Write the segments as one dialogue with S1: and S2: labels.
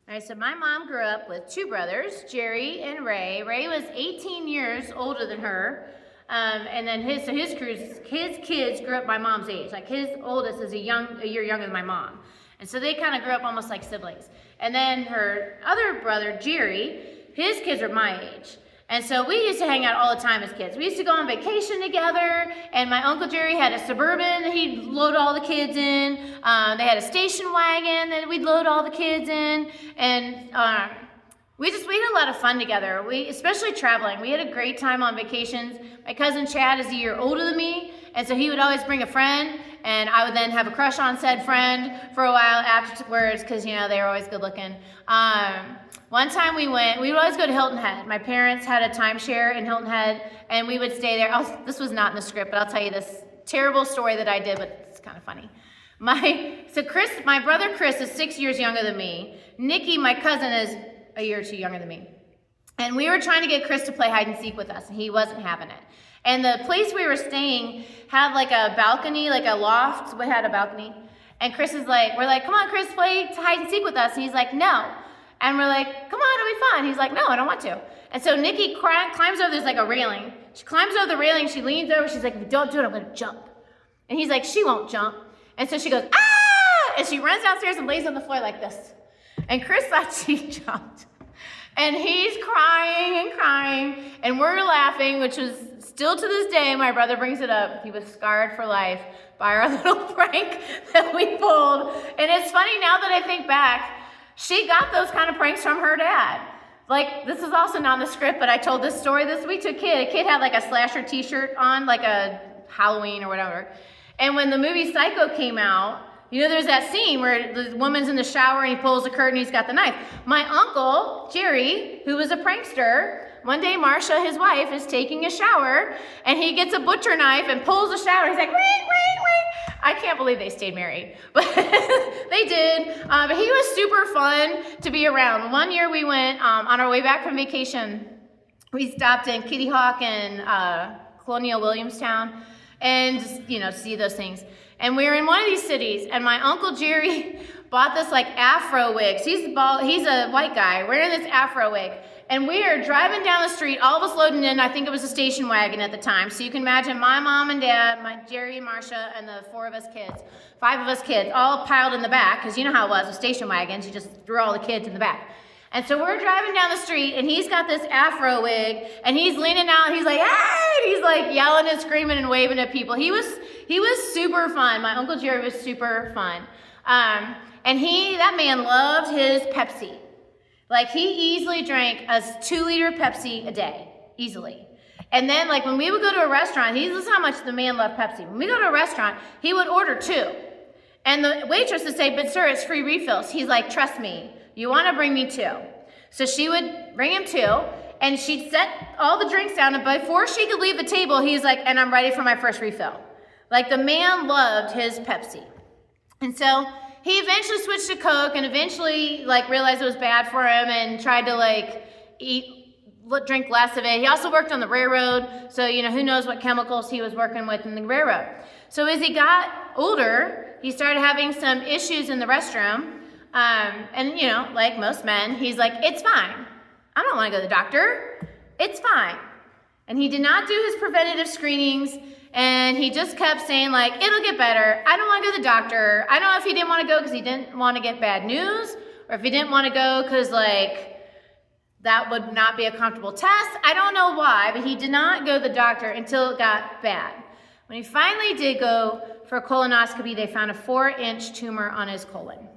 S1: All right, so my mom grew up with two brothers, Jerry and Ray. Ray was 18 years older than her. And then his kids grew up my mom's age. Like his oldest is a year younger than my mom. And so they kind of grew up almost like siblings. And then her other brother, Jerry, his kids were my age. And so we used to hang out all the time as kids. We used to go on vacation together, and my Uncle Jerry had a Suburban that he'd load all the kids in. They had a station wagon that we'd load all the kids in. And we had a lot of fun together, especially traveling. We had a great time on vacations. My cousin Chad is a year older than me, and so he would always bring a friend, and I would then have a crush on said friend for a while afterwards because, they were always good looking. One time we would always go to Hilton Head. My parents had a timeshare in Hilton Head, and we would stay there. This was not in the script, but I'll tell you this terrible story that I did, but it's kind of funny. My brother Chris is 6 years younger than me. Nikki, my cousin, is a year or two younger than me. And we were trying to get Chris to play hide and seek with us, and he wasn't having it. And the place we were staying had like a balcony, like a loft. We had a balcony. And Chris is like, we're like, come on, Chris, play hide and seek with us. And he's like, no. And we're like, come on, it'll be fun. He's like, no, I don't want to. And so Nikki climbs over, there's like a railing. She climbs over the railing, she leans over, she's like, if you don't do it, I'm gonna jump. And he's like, she won't jump. And so she goes, ah! And she runs downstairs and lays on the floor like this. And Chris thought she jumped. And he's crying, and we're laughing, which was still to this day, my brother brings it up. He was scarred for life by our little prank that we pulled. And it's funny now that I think back, she got those kind of pranks from her dad. Like, this is also not in the script, but I told this story this week to a kid. A kid had like a slasher t-shirt on, like a Halloween or whatever. And when the movie Psycho came out, there's that scene where the woman's in the shower and he pulls the curtain and he's got the knife. My uncle, Jerry, who was a prankster, one day Marcia, his wife, is taking a shower and he gets a butcher knife and pulls the shower. He's like, ring, ring, ring. I can't believe they stayed married, but they did. But he was super fun to be around. One year we went on our way back from vacation. We stopped in Kitty Hawk and Colonial Williamstown and just, see those things. And we were in one of these cities, and my Uncle Jerry bought this like afro wig. He's bald, he's a white guy wearing this afro wig. And we are driving down the street, all of us loading in, I think it was a station wagon at the time. So you can imagine my mom and dad, my Jerry and Marcia, and the 5 of us kids, all piled in the back, because you know how it was with station wagons, you just threw all the kids in the back. And so we're driving down the street, and he's got this afro wig, and he's leaning out, and he's like, hey! And he's like yelling and screaming and waving at people. He was super fun. My Uncle Jerry was super fun. And that man loved his Pepsi. Like, he easily drank a 2-liter Pepsi a day, easily. And then, like, when we would go to a restaurant, this is how much the man loved Pepsi. When we go to a restaurant, he would order 2. And the waitress would say, but sir, it's free refills. He's like, trust me, you want to bring me 2. So she would bring him 2, and she'd set all the drinks down, and before she could leave the table, he's like, and I'm ready for my first refill. Like, the man loved his Pepsi. And so he eventually switched to Coke and eventually realized it was bad for him and tried to drink less of it. He also worked on the railroad, so who knows what chemicals he was working with in the railroad. So as he got older, he started having some issues in the restroom. And like most men, he's like, it's fine. I don't want to go to the doctor. It's fine. And he did not do his preventative screenings. And he just kept saying, it'll get better. I don't want to go to the doctor. I don't know if he didn't want to go because he didn't want to get bad news, or if he didn't want to go because, that would not be a comfortable test. I don't know why, but he did not go to the doctor until it got bad. When he finally did go for a colonoscopy, they found a 4-inch tumor on his colon.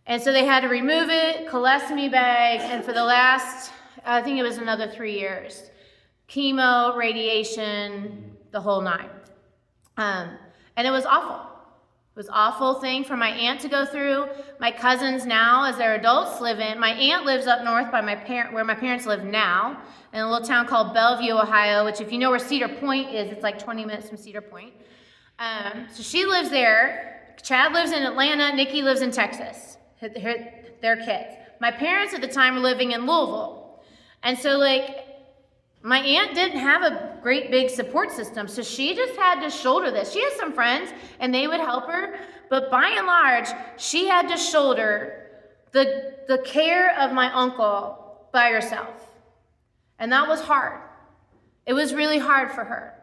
S1: And so they had to remove it, colostomy bag, and for the last, I think it was another 3 years, chemo, radiation, the whole 9. And it was awful. It was an awful thing for my aunt to go through. My cousins now, as they're adults, my aunt lives up north by where my parents live now, in a little town called Bellevue, Ohio, which if you know where Cedar Point is, it's like 20 minutes from Cedar Point. So she lives there. Chad lives in Atlanta. Nikki lives in Texas. Their kids. My parents at the time were living in Louisville. And so my aunt didn't have a great big support system, so she just had to shoulder this. She has some friends, and they would help her, but by and large, she had to shoulder the care of my uncle by herself. And that was hard. It was really hard for her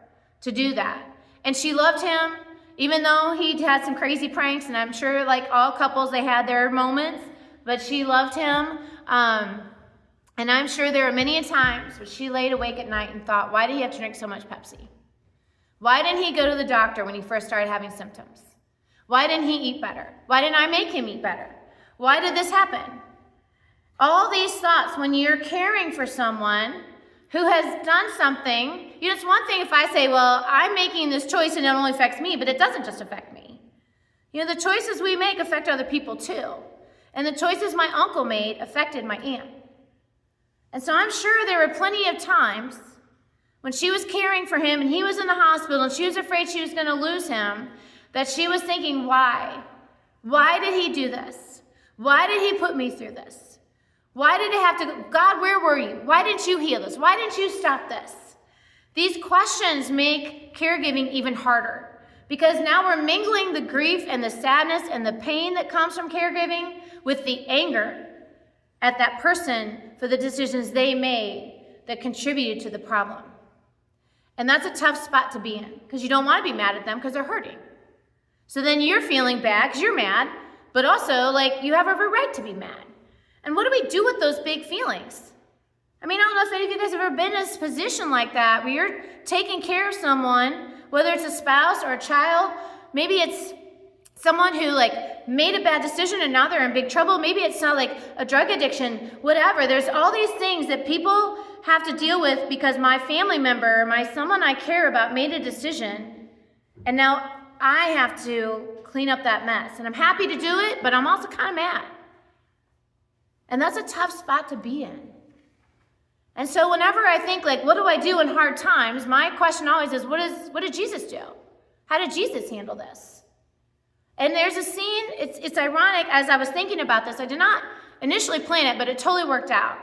S1: to do that. And she loved him, even though he had some crazy pranks, and I'm sure like all couples, they had their moments, but she loved him. And I'm sure there were many times when she laid awake at night and thought, why did he have to drink so much Pepsi? Why didn't he go to the doctor when he first started having symptoms? Why didn't he eat better? Why didn't I make him eat better? Why did this happen? All these thoughts, when you're caring for someone who has done something, it's one thing if I say, well, I'm making this choice and it only affects me, but it doesn't just affect me. The choices we make affect other people too. And the choices my uncle made affected my aunt. And so I'm sure there were plenty of times when she was caring for him and he was in the hospital and she was afraid she was going to lose him, that she was thinking, why? Why did he do this? Why did he put me through this? Why did it have to, God, where were you? Why didn't you heal this? Why didn't you stop this? These questions make caregiving even harder because now we're mingling the grief and the sadness and the pain that comes from caregiving with the anger at that person for the decisions they made that contributed to the problem. And that's a tough spot to be in because you don't want to be mad at them because they're hurting. So then you're feeling bad because you're mad, but also like you have every right to be mad. And what do we do with those big feelings? I don't know if any of you guys have ever been in a position like that where you're taking care of someone, whether it's a spouse or a child. Maybe it's someone who made a bad decision and now they're in big trouble. Maybe it's not like a drug addiction, whatever. There's all these things that people have to deal with because my family member, someone I care about made a decision, and now I have to clean up that mess. And I'm happy to do it, but I'm also kind of mad. And that's a tough spot to be in. And so whenever I think what do I do in hard times, my question always is, what did Jesus do? How did Jesus handle this? And there's a scene, it's ironic, as I was thinking about this, I did not initially plan it, but it totally worked out.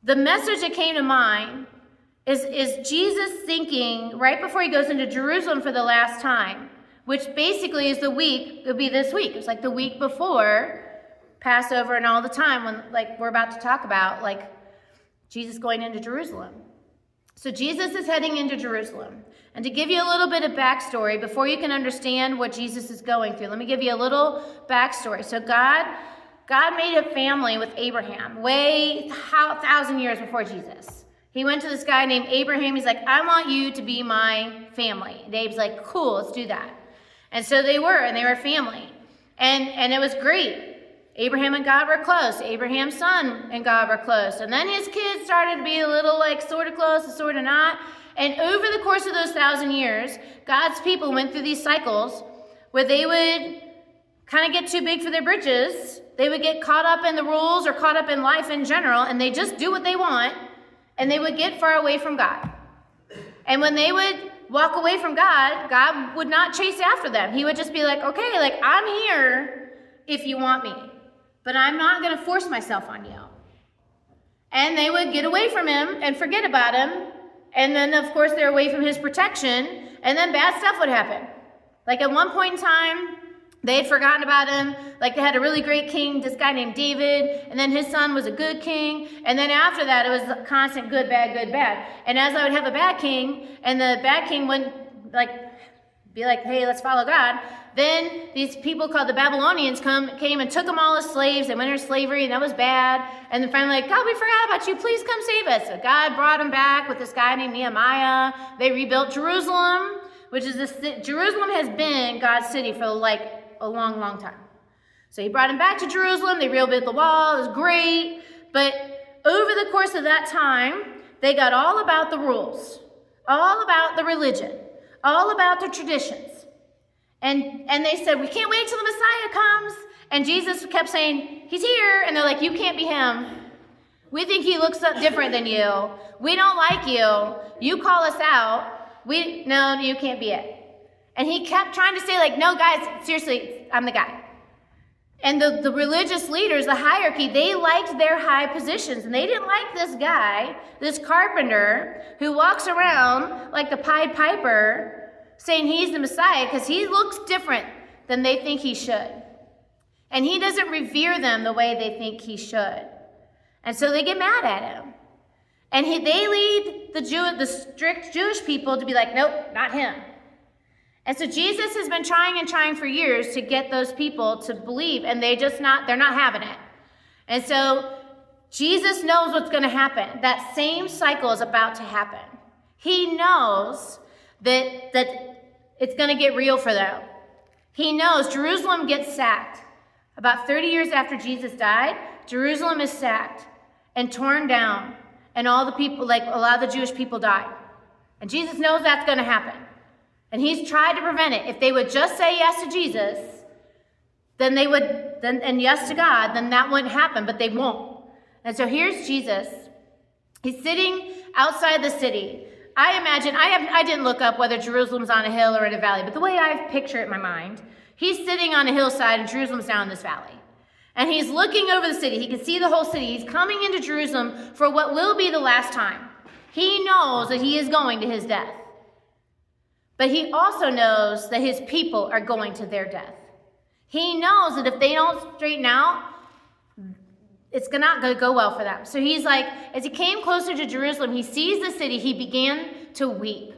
S1: The message that came to mind is Jesus thinking right before he goes into Jerusalem for the last time, which basically is it would be this week. It's the week before Passover and all the time when we're about to talk about Jesus going into Jerusalem. So Jesus is heading into Jerusalem. And to give you a little bit of backstory before you can understand what Jesus is going through, let me give you a little backstory. So God made a family with Abraham way 1,000 years before Jesus. He went to this guy named Abraham. He's like, I want you to be my family. And Abe's like, cool, let's do that. And so they were family. And it was great. Abraham and God were close. Abraham's son and God were close. And then his kids started to be a little sort of close and sort of not. And over the course of those 1,000 years, God's people went through these cycles where they would kind of get too big for their britches. They would get caught up in the rules or caught up in life in general, and they just do what they want, and they would get far away from God. And when they would walk away from God, God would not chase after them. He would just be like, okay, I'm here if you want me, but I'm not going to force myself on you. And they would get away from him and forget about him. And then, of course, they're away from his protection. And then bad stuff would happen. At one point in time, they had forgotten about him. They had a really great king, this guy named David. And then his son was a good king. And then after that, it was constant good, bad, good, bad. And as I would have a bad king, and the bad king wouldn't, be like, hey, let's follow God. Then these people called the Babylonians came and took them all as slaves. They went into slavery, and that was bad. And then finally, God, we forgot about you. Please come save us. So God brought them back with this guy named Nehemiah. They rebuilt Jerusalem, which is Jerusalem has been God's city for a long, long time. So he brought them back to Jerusalem. They rebuilt the wall. It was great. But over the course of that time, they got all about the rules, all about the religion, all about the traditions. And they said, we can't wait till the Messiah comes. And Jesus kept saying, he's here. And they're like, you can't be him. We think he looks different than you. We don't like you. You call us out. No, you can't be it. And he kept trying to say, no, guys, seriously, I'm the guy. And the religious leaders, the hierarchy, they liked their high positions. And they didn't like this guy, this carpenter, who walks around like the Pied Piper, saying he's the Messiah because he looks different than they think he should. And he doesn't revere them the way they think he should. And so they get mad at him. And they lead the strict Jewish people to be like, nope, not him. And so Jesus has been trying for years to get those people to believe, and they're not having it. And so Jesus knows what's going to happen. That same cycle is about to happen. He knows that it's going to get real for them. He knows Jerusalem gets sacked. About 30 years after Jesus died, Jerusalem is sacked and torn down, and all the people, like a lot of the Jewish people, died. And Jesus knows that's going to happen. And he's tried to prevent it. If they would just say yes to Jesus, and yes to God, then that wouldn't happen, but they won't. And so here's Jesus. He's sitting outside the city. I imagine, I didn't look up whether Jerusalem's on a hill or in a valley, but the way I picture it in my mind, he's sitting on a hillside and Jerusalem's down in this valley. And he's looking over the city. He can see the whole city. He's coming into Jerusalem for what will be the last time. He knows that he is going to his death. But he also knows that his people are going to their death. He knows that if they don't straighten out, it's not going to go well for them. So he's like, as he came closer to Jerusalem, he sees the city, he began to weep.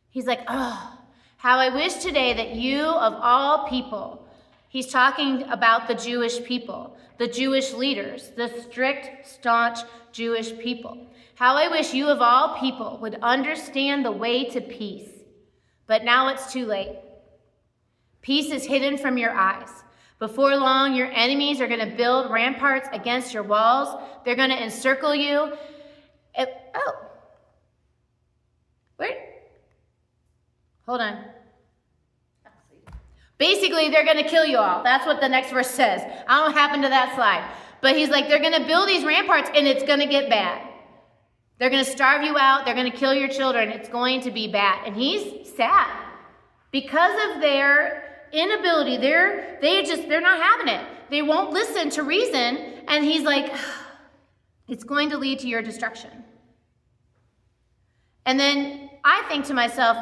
S1: He's like, oh, how I wish today that you of all people, he's talking about the Jewish people, the Jewish leaders, the strict, staunch Jewish people. How I wish you of all people would understand the way to peace. But now it's too late. Peace is hidden from your eyes. Before long, your enemies are going to build ramparts against your walls. They're going to encircle you. Hold on. Basically, they're going to kill you all. That's what the next verse says. I don't know what happened to that slide. But he's like, they're going to build these ramparts, and it's going to get bad. They're going to starve you out. They're going to kill your children. It's going to be bad. And he's sad. Because of their inability, they're not having it. They won't listen to reason. And he's like, it's going to lead to your destruction. And then I think to myself,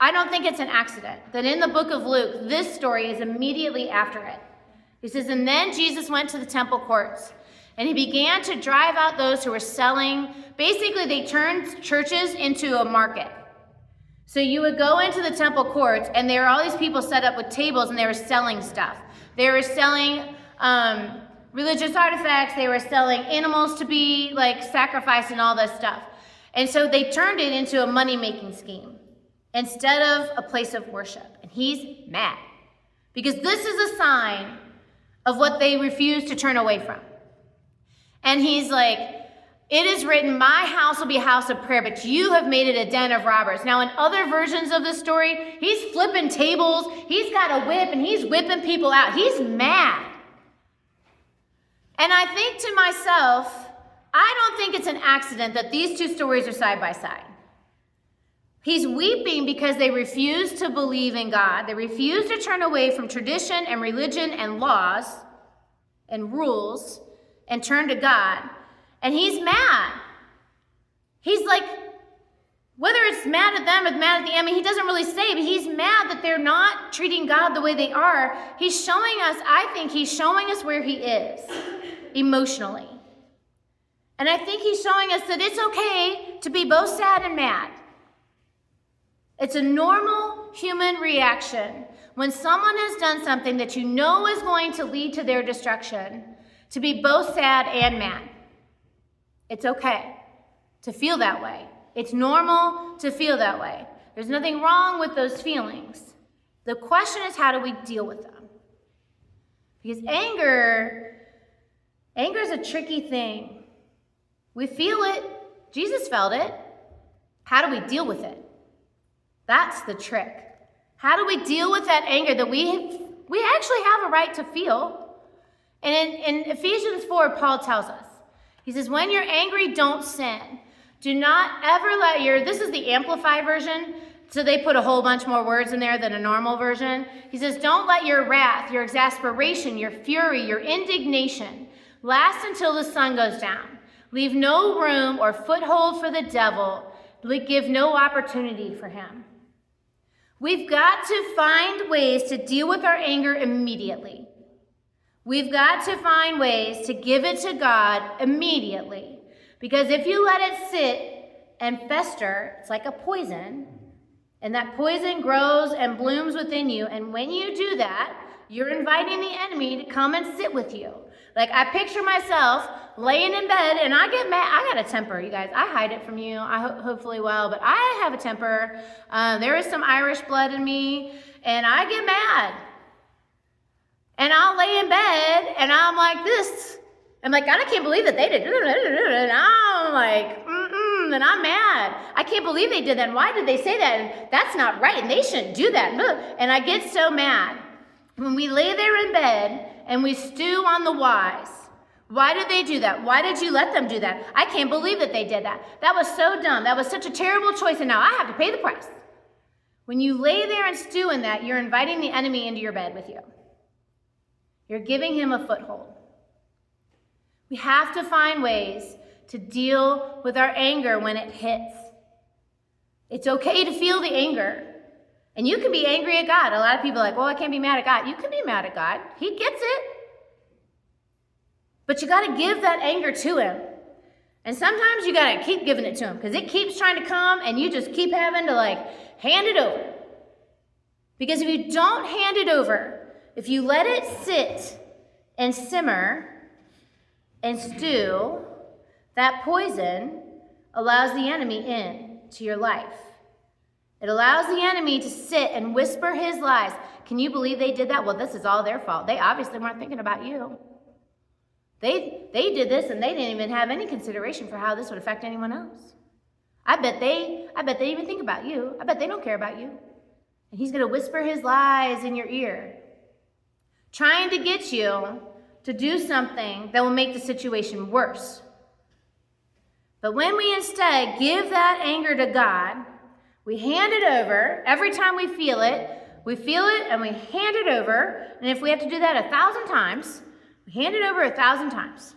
S1: I don't think it's an accident that in the book of Luke, this story is immediately after it. He says, and then Jesus went to the temple courts, and he began to drive out those who were selling. Basically, they turned churches into a market. So you would go into the temple courts, and there were all these people set up with tables, and they were selling stuff. They were selling religious artifacts. They were selling animals to be like sacrificed and all this stuff. And so they turned it into a money-making scheme instead of a place of worship. And he's mad because this is a sign of what they refuse to turn away from. And he's like, it is written, my house will be a house of prayer, but you have made it a den of robbers. Now, in other versions of the story, he's flipping tables, he's got a whip, and he's whipping people out. He's mad. And I think to myself, I don't think it's an accident that these two stories are side by side. He's weeping because they refuse to believe in God. They refuse to turn away from tradition and religion and laws and rules and turn to God. And he's mad. He's like, whether it's mad at them or mad at the enemy, he doesn't really say, but he's mad that they're not treating God the way they are. He's showing us, I think he's showing us where he is emotionally. And I think he's showing us that it's okay to be both sad and mad. It's a normal human reaction when someone has done something that you know is going to lead to their destruction, to be both sad and mad. It's okay to feel that way. It's normal to feel that way. There's nothing wrong with those feelings. The question is, how do we deal with them? Because anger is a tricky thing. We feel it. Jesus felt it. How do we deal with it? That's the trick. How do we deal with that anger that we actually have a right to feel? And in Ephesians 4, Paul tells us, he says, when you're angry, don't sin. Do not ever this is the Amplified version, so they put a whole bunch more words in there than a normal version. He says, don't let your wrath, your exasperation, your fury, your indignation last until the sun goes down. Leave no room or foothold for the devil. Give no opportunity for him. We've got to find ways to deal with our anger immediately. We've got to find ways to give it to God immediately. Because if you let it sit and fester, it's like a poison, and that poison grows and blooms within you. And when you do that, you're inviting the enemy to come and sit with you. Like, I picture myself laying in bed, and I get mad. I got a temper, you guys. I hide it from you, hopefully well, but I have a temper. There is some Irish blood in me, and I get mad. And I'll lay in bed, and I'm like this. I'm like, God, I can't believe that they did. And I'm like, and I'm mad. I can't believe they did that. And why did they say that? And that's not right, and they shouldn't do that. And I get so mad. When we lay there in bed and we stew on the whys, why did they do that? Why did you let them do that? I can't believe that they did that. That was so dumb. That was such a terrible choice, and now I have to pay the price. When you lay there and stew in that, you're inviting the enemy into your bed with you. You're giving him a foothold. We have to find ways to deal with our anger when it hits. It's okay to feel the anger. And you can be angry at God. A lot of people are like, well, I can't be mad at God. You can be mad at God. He gets it. But you got to give that anger to him. And sometimes you got to keep giving it to him because it keeps trying to come and you just keep having to hand it over. Because if you don't hand it over, if you let it sit and simmer and stew, that poison allows the enemy in to your life. It allows the enemy to sit and whisper his lies. Can you believe they did that? Well, this is all their fault. They obviously weren't thinking about you. They did this and they didn't even have any consideration for how this would affect anyone else. I bet they even think about you. I bet they don't care about you. And he's going to whisper his lies in your ear, trying to get you to do something that will make the situation worse. But when we instead give that anger to God, we hand it over every time we feel it and we hand it over. And if we have to do that 1,000 times, we hand it over 1,000 times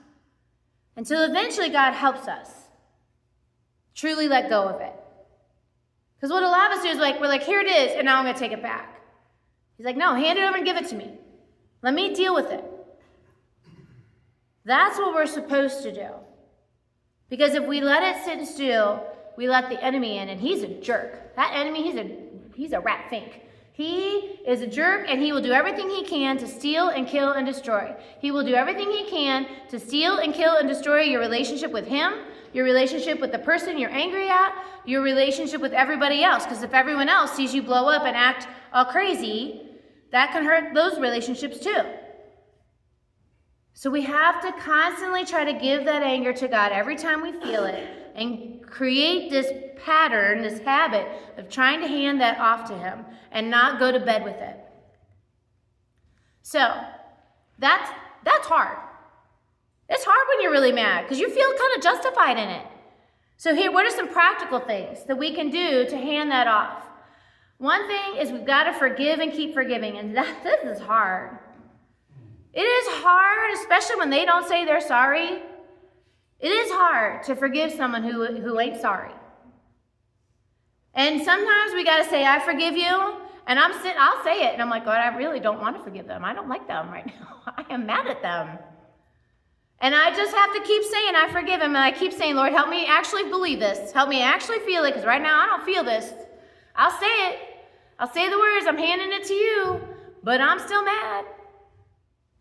S1: until eventually God helps us truly let go of it. Because what a lot of us do is we're like, here it is, and now I'm going to take it back. He's like, no, hand it over and give it to me. Let me deal with it. That's what we're supposed to do. Because if we let it sit still, we let the enemy in, and he's a jerk. That enemy, he's a rat fink. He is a jerk, and he will do everything he can to steal and kill and destroy. He will do everything he can to steal and kill and destroy your relationship with him, your relationship with the person you're angry at, your relationship with everybody else. Because if everyone else sees you blow up and act all crazy, that can hurt those relationships too. So we have to constantly try to give that anger to God every time we feel it and create this pattern, this habit of trying to hand that off to him and not go to bed with it. So that's hard. It's hard when you're really mad because you feel kind of justified in it. So here, what are some practical things that we can do to hand that off? One thing is we've got to forgive and keep forgiving, and this is hard. It is hard, especially when they don't say they're sorry. It is hard to forgive someone who ain't sorry. And sometimes we got to say, I forgive you, and I'll say it, and I'm like, God, I really don't want to forgive them. I don't like them right now. I am mad at them. And I just have to keep saying, I forgive him, and I keep saying, Lord, help me actually believe this. Help me actually feel it, because right now I don't feel this. I'll say it. I'll say the words, I'm handing it to you, but I'm still mad.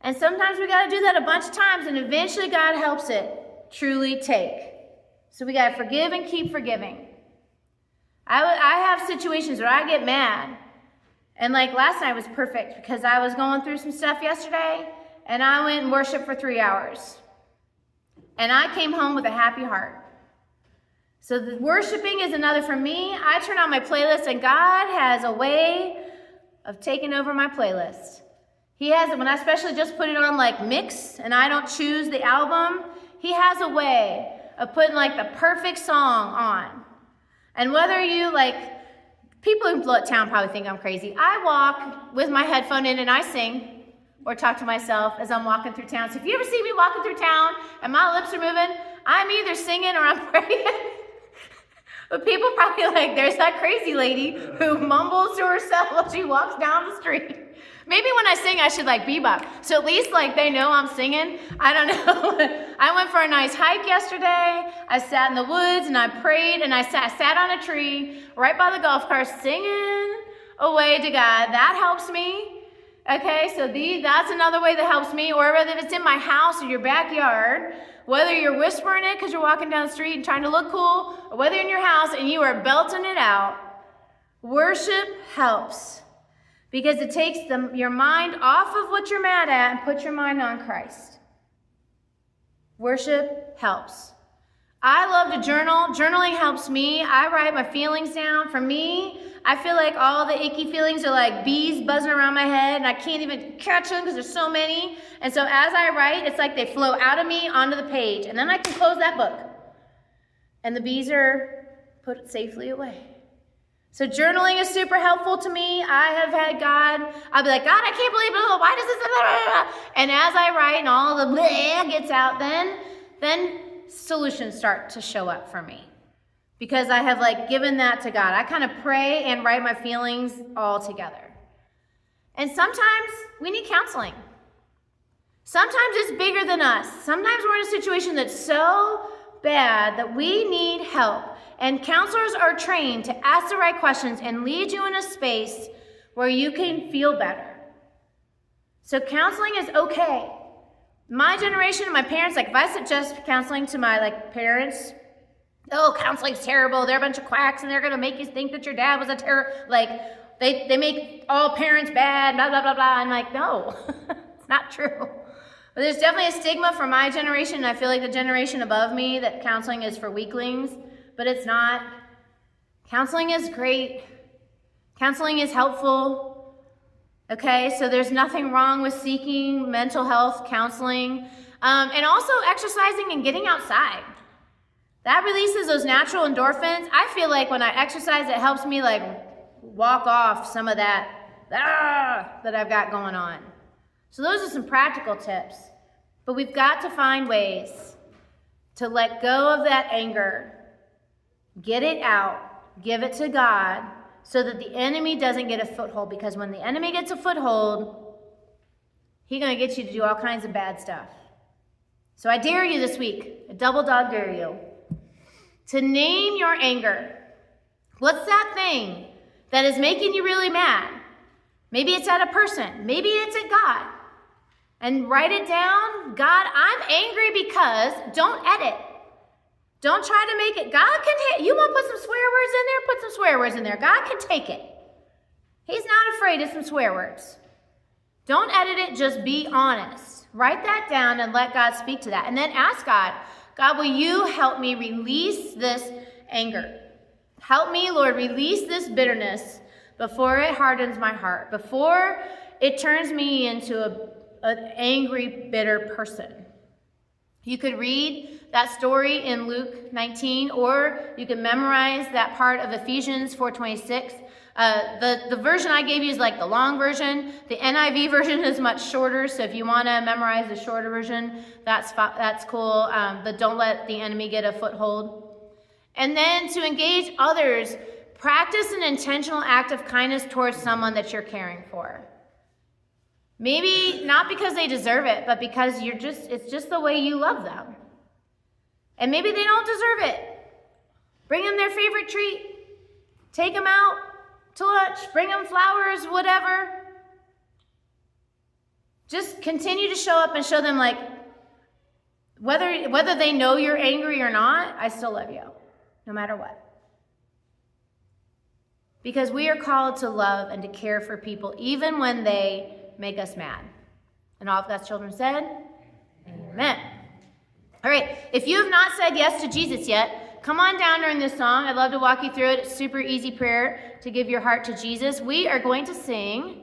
S1: And sometimes we got to do that a bunch of times, and eventually God helps it truly take. So we got to forgive and keep forgiving. I have situations where I get mad, and like last night was perfect because I was going through some stuff yesterday, and I went and worshiped for 3 hours. And I came home with a happy heart. So the worshiping is another for me. I turn on my playlist, and God has a way of taking over my playlist. He has it when I especially just put it on mix, and I don't choose the album. He has a way of putting the perfect song on. And whether you people in town probably think I'm crazy. I walk with my headphone in and I sing or talk to myself as I'm walking through town. So if you ever see me walking through town and my lips are moving, I'm either singing or I'm praying. But people probably there's that crazy lady who mumbles to herself while she walks down the street. Maybe when I sing, I should like bebop. So at least like they know I'm singing. I don't know. I went for a nice hike yesterday. I sat in the woods and I prayed and I sat on a tree right by the golf cart singing away to God. That helps me. Okay, so that's another way that helps me. Or whether it's in my house or your backyard, whether you're whispering it because you're walking down the street and trying to look cool, or whether you're in your house and you are belting it out, worship helps. Because it takes your mind off of what you're mad at and puts your mind on Christ. Worship helps. I love to journal. Journaling helps me. I write my feelings down. For me, I feel like all the icky feelings are like bees buzzing around my head, and I can't even catch them because there's so many. And so as I write, it's like they flow out of me onto the page, and then I can close that book. And the bees are put safely away. So journaling is super helpful to me. I have had I'll be like, God, I can't believe it. Why does this? Blah, blah, blah. And as I write and all the blah gets out, then solutions start to show up for me. Because I have like given that to God. I kind of pray and write my feelings all together. And sometimes we need counseling. Sometimes it's bigger than us. Sometimes we're in a situation that's so bad that we need help. And counselors are trained to ask the right questions and lead you in a space where you can feel better. So counseling is okay. My generation, my parents, like if I suggest counseling to my like parents, oh, counseling's terrible. They're a bunch of quacks and they're going to make you think that your dad was a terror. Like they make all parents bad, blah, blah, blah, blah. I'm like, no, it's not true. But there's definitely a stigma for my generation. And I feel like the generation above me that counseling is for weaklings. But it's not. Counseling is great. Counseling is helpful. Okay, so there's nothing wrong with seeking mental health counseling. And also exercising and getting outside. That releases those natural endorphins. I feel like when I exercise, it helps me like walk off some of that I've got going on. So those are some practical tips. But we've got to find ways to let go of that anger. Get it out, give it to God, so that the enemy doesn't get a foothold. Because when the enemy gets a foothold, he's going to get you to do all kinds of bad stuff. So I dare you this week, a double dog dare you, to name your anger. What's that thing that is making you really mad? Maybe it's at a person. Maybe it's at God. And write it down. God, I'm angry because, don't edit. Don't try to make it. God can you want to put some swear words in there? Put some swear words in there. God can take it. He's not afraid of some swear words. Don't edit it. Just be honest. Write that down and let God speak to that. And then ask God, God, will you help me release this anger? Help me, Lord, release this bitterness before it hardens my heart, before it turns me into an angry, bitter person. You could read that story in Luke 19, or you can memorize that part of Ephesians 4:26. The version I gave you is like the long version. The NIV version is much shorter, so if you want to memorize the shorter version, that's cool. But don't let the enemy get a foothold. And then to engage others, practice an intentional act of kindness towards someone that you're caring for. Maybe not because they deserve it, but because it's just the way you love them. And maybe they don't deserve it. Bring them their favorite treat. Take them out to lunch. Bring them flowers, whatever. Just continue to show up and show them like, whether they know you're angry or not, I still love you, no matter what. Because we are called to love and to care for people, even when they make us mad. And all of God's children said, amen. All right, if you have not said yes to Jesus yet, come on down during this song. I'd love to walk you through it. It's a super easy prayer to give your heart to Jesus. We are going to sing